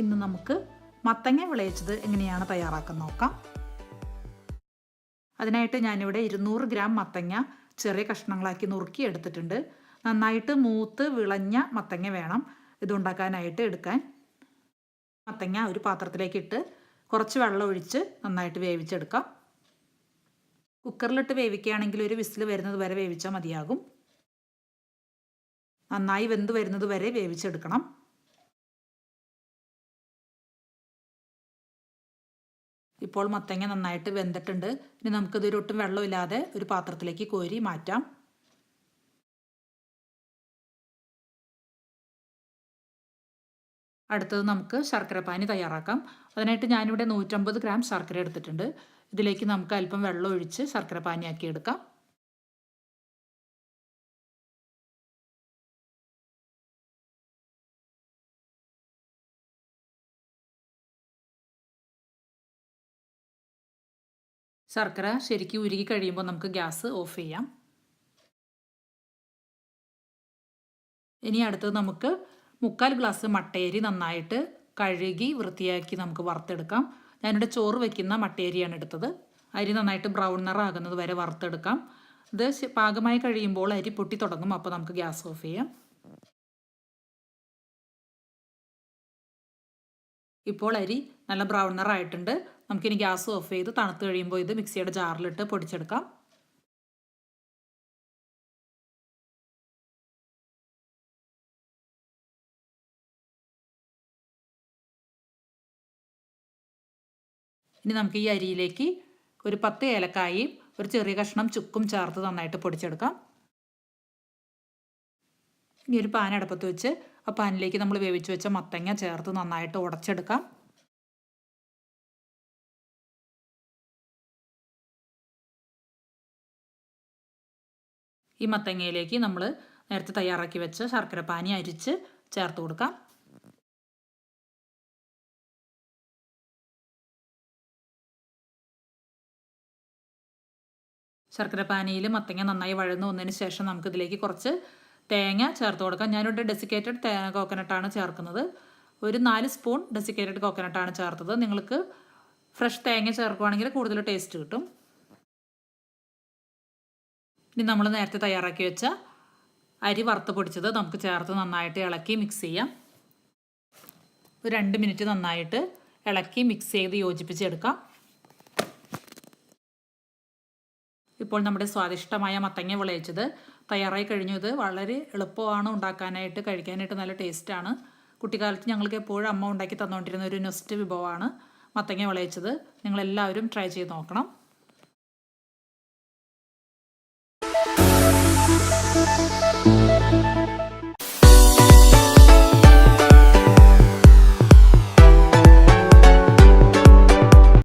ഇന്ന് നമുക്ക് മത്തങ്ങ വിളയിച്ചത് എങ്ങനെയാണ് തയ്യാറാക്കാൻ നോക്കാം. അതിനായിട്ട് ഞാനിവിടെ 200 ഗ്രാം മത്തങ്ങ ചെറിയ കഷ്ണങ്ങളാക്കി നുറുക്കി എടുത്തിട്ടുണ്ട്. നന്നായിട്ട് മൂത്ത് വിളഞ്ഞ മത്തങ്ങ വേണം ഇതുണ്ടാക്കാനായിട്ട് എടുക്കാൻ. മത്തങ്ങ ഒരു പാത്രത്തിലേക്ക് ഇട്ട് കുറച്ച് വെള്ളം ഒഴിച്ച് നന്നായിട്ട് വേവിച്ചെടുക്കാം. കുക്കറിലിട്ട് വേവിക്കുകയാണെങ്കിൽ ഒരു വിസിൽ വരുന്നത് വരെ വേവിച്ചാൽ മതിയാകും. നന്നായി വെന്ത് വരുന്നത് വരെ വേവിച്ചെടുക്കണം. ഇപ്പോൾ മത്തങ്ങ നന്നായിട്ട് വെന്തിട്ടുണ്ട്. ഇനി നമുക്കിതൊരു ഒട്ടും വെള്ളമില്ലാതെ ഒരു പാത്രത്തിലേക്ക് കോരി മാറ്റാം. അടുത്തത് നമുക്ക് ശർക്കരപ്പാനി തയ്യാറാക്കാം. അതിനായിട്ട് ഞാനിവിടെ 150 ഗ്രാം ശർക്കര എടുത്തിട്ടുണ്ട്. ഇതിലേക്ക് നമുക്ക് അല്പം വെള്ളം ഒഴിച്ച് ശർക്കരപ്പാനിയാക്കി എടുക്കാം. ശർക്കര ശരിക്കും ഉരുകി കഴിയുമ്പോൾ നമുക്ക് ഗ്യാസ് ഓഫ് ചെയ്യാം. ഇനി അടുത്തത് നമുക്ക് 3/4 ഗ്ലാസ് മട്ടയരി നന്നായിട്ട് കഴുകി വൃത്തിയാക്കി നമുക്ക് വറുത്തെടുക്കാം. ഞാനിവിടെ ചോറ് വയ്ക്കുന്ന മട്ടയരിയാണ് എടുത്തത്. അരി നന്നായിട്ട് ബ്രൗൺ നിറമാകുന്നത് വരെ വറുത്തെടുക്കാം. ഇത് പാകമായി കഴിയുമ്പോൾ അരി പൊട്ടി തുടങ്ങും. അപ്പോൾ നമുക്ക് ഗ്യാസ് ഓഫ് ചെയ്യാം. ഇപ്പോൾ അരി നല്ല ബ്രൗൺ നിറമായിട്ടുണ്ട്. നമുക്കിനി ഗ്യാസ് ഓഫ് ചെയ്ത് തണുത്ത് കഴിയുമ്പോൾ ഇത് മിക്സിയുടെ ജാറിലിട്ട് പൊടിച്ചെടുക്കാം. ഇനി നമുക്ക് ഈ അരിയിലേക്ക് ഒരു 10 ഏലക്കായയും ഒരു ചെറിയ കഷ്ണം ചുക്കും ചേർത്ത് നന്നായിട്ട് പൊടിച്ചെടുക്കാം. ഇനി ഒരു പാൻ അടുപ്പത്ത് വെച്ച് ആ പാനിലേക്ക് നമ്മൾ വേവിച്ച് വെച്ച മത്തങ്ങ ചേർത്ത് നന്നായിട്ട് ഉടച്ചെടുക്കാം. ഈ മത്തങ്ങയിലേക്ക് നമ്മൾ നേരത്തെ തയ്യാറാക്കി വെച്ച ശർക്കരപ്പാനി അരിച്ച് ചേർത്ത് കൊടുക്കാം. ശർക്കരപ്പാനിയിൽ മത്തങ്ങ നന്നായി വഴന്നു വന്നതിന് ശേഷം നമുക്കിതിലേക്ക് കുറച്ച് തേങ്ങ ചേർത്ത് കൊടുക്കാം. ഞാനിവിടെ ഡെസിക്കേറ്റഡ് കോക്കനട്ടാണ് ചേർക്കുന്നത്. ഒരു 4 സ്പൂൺ ഡെസിക്കേറ്റഡ് കോക്കനട്ടാണ് ചേർത്തത്. നിങ്ങൾക്ക് ഫ്രഷ് തേങ്ങ ചേർക്കുകയാണെങ്കിൽ കൂടുതൽ ടേസ്റ്റ് കിട്ടും. ഇനി നമ്മൾ നേരത്തെ തയ്യാറാക്കി വെച്ച അരി വറുത്ത് പൊടിച്ചത് നമുക്ക് ചേർത്ത് നന്നായിട്ട് ഇളക്കി മിക്സ് ചെയ്യാം. ഒരു 2 മിനിറ്റ് നന്നായിട്ട് ഇളക്കി മിക്സ് ചെയ്ത് യോജിപ്പിച്ചെടുക്കാം. ഇപ്പോൾ നമ്മുടെ സ്വാദിഷ്ടമായ മത്തങ്ങ വിളയിച്ചത് തയ്യാറായി കഴിഞ്ഞു. ഇത് വളരെ എളുപ്പമാണ് ഉണ്ടാക്കാനായിട്ട്, കഴിക്കാനായിട്ട് നല്ല ടേസ്റ്റാണ്. കുട്ടിക്കാലത്ത് ഞങ്ങൾക്ക് എപ്പോഴും അമ്മ ഉണ്ടാക്കി തന്നുകൊണ്ടിരുന്ന ഒരു നൊസ്റ്റ് വിഭവമാണ് മത്തങ്ങ വിളയിച്ചത്. നിങ്ങളെല്ലാവരും ട്രൈ ചെയ്ത് നോക്കണം.